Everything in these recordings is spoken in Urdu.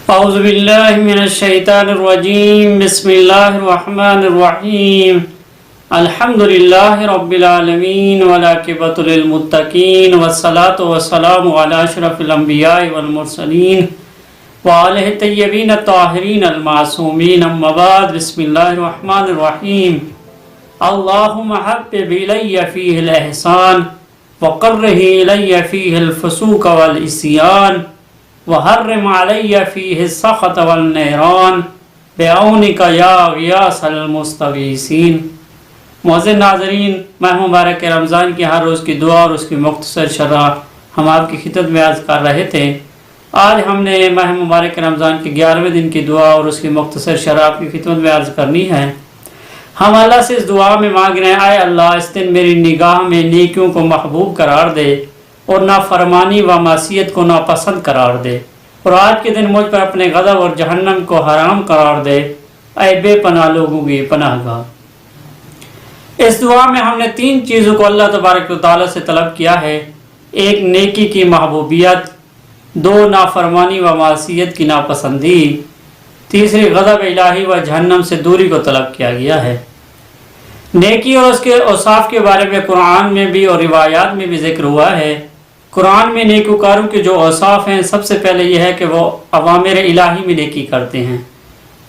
اعوذ باللہ من الشیطان الرجیم بسم اللہ الرحمن الرحیم الحمد للہ رب العالمین والعاقبۃ للمتقین والصلاة والسلام علی اشرف الانبیاء والمرسلین وآلہ الطیبین الطاہرین المعصومین اما بعد بسم اللہ الرحمن الرحیم اللہم حبب الی فیہ الاحسان وقرہ الی فیہ الفسوق والعصیان وحرم علی فیہ السخط والنیران بعونک یا غیاث المستغیثین۔ معزز ناظرین، ماہ مبارک رمضان کی ہر روز کی دعا اور اس کی مختصر شرح ہم آپ کی خدمت میں عرض کر رہے تھے۔ آج ہم نے ماہ مبارک رمضان کے 11ویں دن کی دعا اور اس کی مختصر شرح آپ کی خدمت میں عرض کرنی ہے۔ ہم اللہ سے اس دعا میں مانگ رہے ہیں، اے اللہ اس دن میری نگاہ میں نیکیوں کو محبوب قرار دے اور نافرمانی و معصیت کو ناپسند قرار دے، اور آج کے دن مجھ پر اپنے غضب اور جہنم کو حرام قرار دے، اے بے پناہ لوگوں کی پناہ گاہ۔ اس دعا میں ہم نے 3 چیزوں کو اللہ تبارک و تعالیٰ سے طلب کیا ہے۔ ایک، نیکی کی محبوبیت، 2، نافرمانی و معصیت کی ناپسندی، تیسری، غضب الہی و جہنم سے دوری کو طلب کیا گیا ہے۔ نیکی اور اس کے اوصاف کے بارے میں قرآن میں بھی اور روایات میں بھی ذکر ہوا ہے۔ قرآن میں نیکوکاروں کے جو اوصاف ہیں، سب سے پہلے یہ ہے کہ وہ اوامر الہی میں نیکی کرتے ہیں۔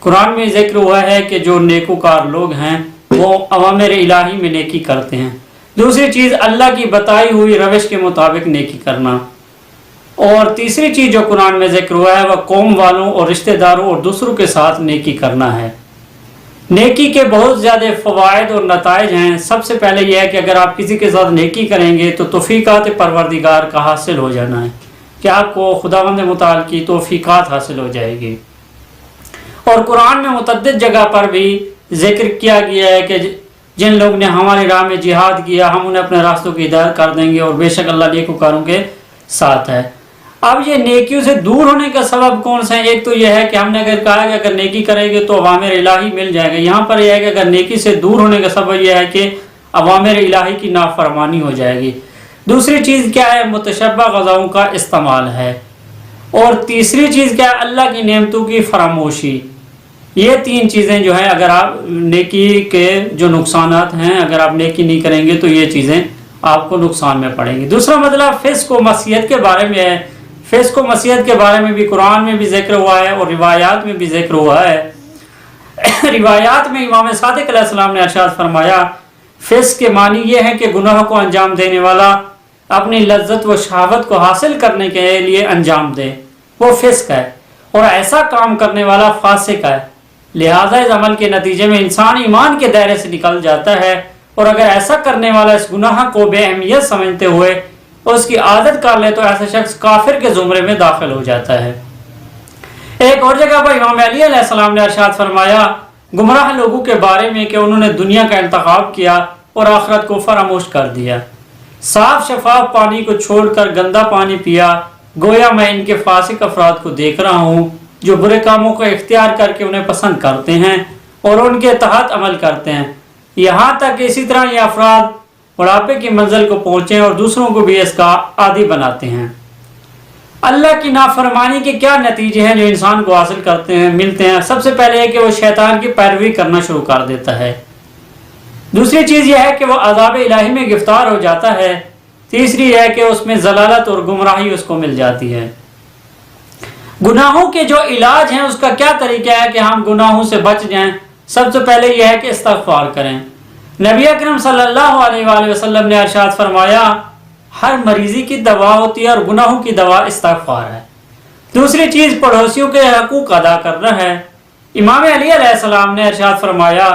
قرآن میں ذکر ہوا ہے کہ جو نیکوکار لوگ ہیں وہ اوامر الہی میں نیکی کرتے ہیں۔ دوسری چیز، اللہ کی بتائی ہوئی روش کے مطابق نیکی کرنا، اور تیسری چیز جو قرآن میں ذکر ہوا ہے وہ قوم والوں اور رشتہ داروں اور دوسروں کے ساتھ نیکی کرنا ہے۔ نیکی کے بہت زیادہ فوائد اور نتائج ہیں۔ سب سے پہلے یہ ہے کہ اگر آپ کسی کے ساتھ نیکی کریں گے تو توفیقات پروردگار کا حاصل ہو جانا ہے، کہ آپ کو خداوند متعال کی توفیقات حاصل ہو جائے گی۔ اور قرآن میں متعدد جگہ پر بھی ذکر کیا گیا ہے کہ جن لوگ نے ہماری راہ میں جہاد کیا ہم انہیں اپنے راستوں کی ہدایت کر دیں گے، اور بے شک اللہ نیکوکاروں کے ساتھ ہے۔ اب یہ نیکیوں سے دور ہونے کا سبب کون سا ہے؟ ایک تو یہ ہے کہ ہم نے اگر کہا کہ اگر نیکی کریں گے تو اوامر الہی مل جائے گا، یہاں پر یہ ہے کہ اگر نیکی سے دور ہونے کا سبب یہ ہے کہ اوامر الہی کی نافرمانی ہو جائے گی۔ دوسری چیز کیا ہے؟ متشبہ غذاؤں کا استعمال ہے، اور تیسری چیز کیا ہے؟ اللہ کی نعمتوں کی فراموشی۔ یہ 3 چیزیں جو ہیں، اگر آپ نیکی کے جو نقصانات ہیں، اگر آپ نیکی نہیں کریں گے تو یہ چیزیں آپ کو نقصان میں پڑیں گی۔ دوسرا مطلب فسق و معصیت کے بارے میں ہے۔ فسق و معصیت کے بارے میں بھی قرآن میں بھی ذکر ہوا ہے اور روایات میں بھی ذکر ہوا ہے۔ روایات میں امام صادق علیہ السلام نے ارشاد فرمایا، فسق کے معنی یہ ہے کہ گناہ کو انجام دینے والا اپنی لذت و شہوت کو حاصل کرنے کے لیے انجام دے، وہ فسق ہے، اور ایسا کام کرنے والا فاسق ہے۔ لہذا اس عمل کے نتیجے میں انسان ایمان کے دائرے سے نکل جاتا ہے، اور اگر ایسا کرنے والا اس گناہ کو بے اہمیت سمجھتے ہوئے اس کی عادت کر لے تو ایسا شخص کافر کے زمرے میں داخل ہو جاتا ہے۔ ایک اور جگہ پر امام علی علیہ السلام نے ارشاد فرمایا گمراہ لوگوں کے بارے میں کہ انہوں نے دنیا کا انتخاب کیا اور آخرت کو فراموش کر دیا۔ صاف شفاف پانی کو چھوڑ کر گندا پانی پیا، گویا میں ان کے فاسق افراد کو دیکھ رہا ہوں جو برے کاموں کو اختیار کر کے انہیں پسند کرتے ہیں اور ان کے تحت عمل کرتے ہیں، یہاں تک کہ اسی طرح یہ افراد بڑھاپے کی منزل کو پہنچیں اور دوسروں کو بھی اس کا عادی بناتے ہیں۔ اللہ کی نافرمانی کے کیا نتیجے ہیں جو انسان کو حاصل کرتے ہیں ملتے ہیں؟ سب سے پہلے ہے کہ وہ شیطان کی پیروی کرنا شروع کر دیتا ہے۔ دوسری چیز یہ ہے کہ وہ عذاب الہی میں گرفتار ہو جاتا ہے۔ تیسری ہے کہ اس میں ضلالت اور گمراہی اس کو مل جاتی ہے۔ گناہوں کے جو علاج ہیں اس کا کیا طریقہ ہے کہ ہم گناہوں سے بچ جائیں؟ سب سے پہلے یہ ہے کہ استغفار کریں۔ نبی اکرم صلی اللہ علیہ وآلہ وسلم نے ارشاد فرمایا، ہر مریضی کی دوا ہوتی ہے اور گناہوں کی دوا استغفار ہے۔ دوسری چیز پڑوسیوں کے حقوق ادا کرنا ہے۔ امام علی علیہ السلام نے ارشاد فرمایا،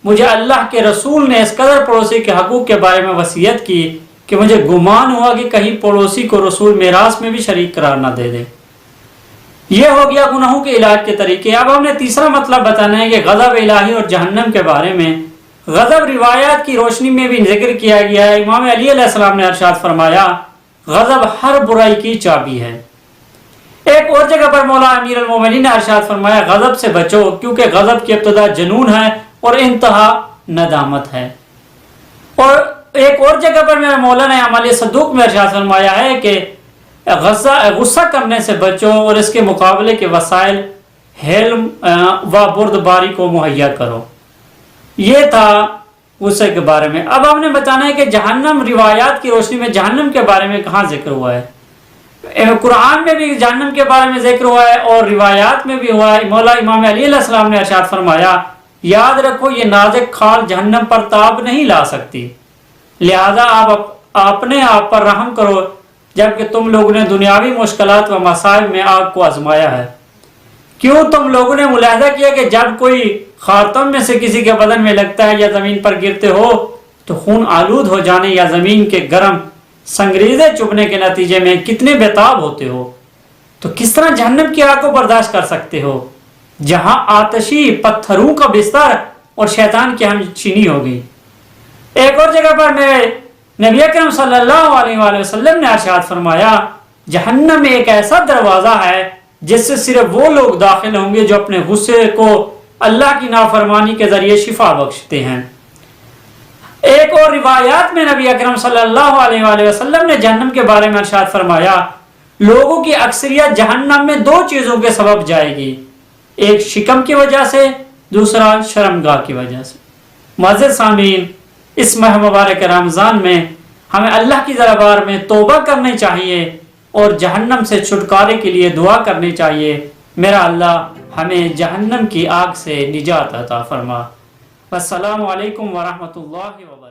مجھے اللہ کے رسول نے اس قدر پڑوسی کے حقوق کے بارے میں وصیت کی کہ مجھے گمان ہوا کہ کہیں پڑوسی کو رسول میراث میں بھی شریک قرار نہ دے دے۔ یہ ہو گیا گناہوں کے علاج کے طریقے۔ اب ہم نے تیسرا مطلب بتانا ہے کہ غضب الہی اور جہنم کے بارے میں۔ غضب روایات کی روشنی میں بھی ذکر کیا گیا ہے۔ امام علی علیہ السلام نے ارشاد فرمایا، غضب ہر برائی کی چابی ہے۔ ایک اور جگہ پر مولا امیر المومنین نے ارشاد فرمایا، غضب سے بچو کیونکہ غضب کی ابتدا جنون ہے اور انتہا ندامت ہے۔ اور ایک اور جگہ پر میرا مولا نے عمل صدوق میں ارشاد فرمایا ہے کہ غصہ کرنے سے بچو اور اس کے مقابلے کے وسائل حلم و بردباری کو مہیا کرو۔ یہ تھا غصے کے بارے میں۔ اب ہم نے بتانا ہے کہ جہنم، روایات کی روشنی میں جہنم کے بارے میں کہاں ذکر ہوا ہے۔ قرآن میں بھی جہنم کے بارے میں ذکر ہوا ہے اور روایات میں بھی ہوا ہے۔ مولا امام علی علیہ السلام نے ارشاد فرمایا، یاد رکھو یہ نازک کھال جہنم پر تاب نہیں لا سکتی، لہذا آپ اپنے آپ پر رحم کرو، جبکہ تم لوگوں نے دنیاوی مشکلات و مصائب میں آگ کو آزمایا ہے۔ کیوں تم لوگوں نے ملاحظہ کیا کہ جب کوئی خاتم میں سے کسی کے بدن میں لگتا ہے یا زمین پر گرتے ہو تو خون آلود ہو جانے یا زمین کے گرم سنگریزے چبھنے کے نتیجے میں کتنے بےتاب ہوتے ہو، تو کس طرح جہنم کی آگ کو برداشت کر سکتے ہو جہاں آتشی پتھروں کا بستر اور شیطان کی ہمچینی ہوگی۔ ایک اور جگہ پر نبی اکرم صلی اللہ علیہ وآلہ وسلم نے ارشاد فرمایا، جہنم میں ایک ایسا دروازہ ہے جس سے صرف وہ لوگ داخل ہوں گے جو اپنے غصے کو اللہ کی نافرمانی کے ذریعے شفا بخشتے ہیں۔ ایک اور روایات میں نبی اکرم صلی اللہ علیہ وآلہ وسلم نے جہنم کے بارے میں ارشاد فرمایا، لوگوں کی اکثریت جہنم میں دو چیزوں کے سبب جائے گی، ایک شکم کی وجہ سے، دوسرا شرمگاہ کی وجہ سے۔ معزز سامعین، اس ماہ مبارک رمضان میں ہمیں اللہ کی دربار میں توبہ کرنی چاہیے اور جہنم سے چھٹکارے کے لیے دعا کرنی چاہیے، میرا اللہ ہمیں جہنم کی آگ سے نجات عطا فرما۔ السلام علیکم ورحمۃ اللہ وبرکاتہ۔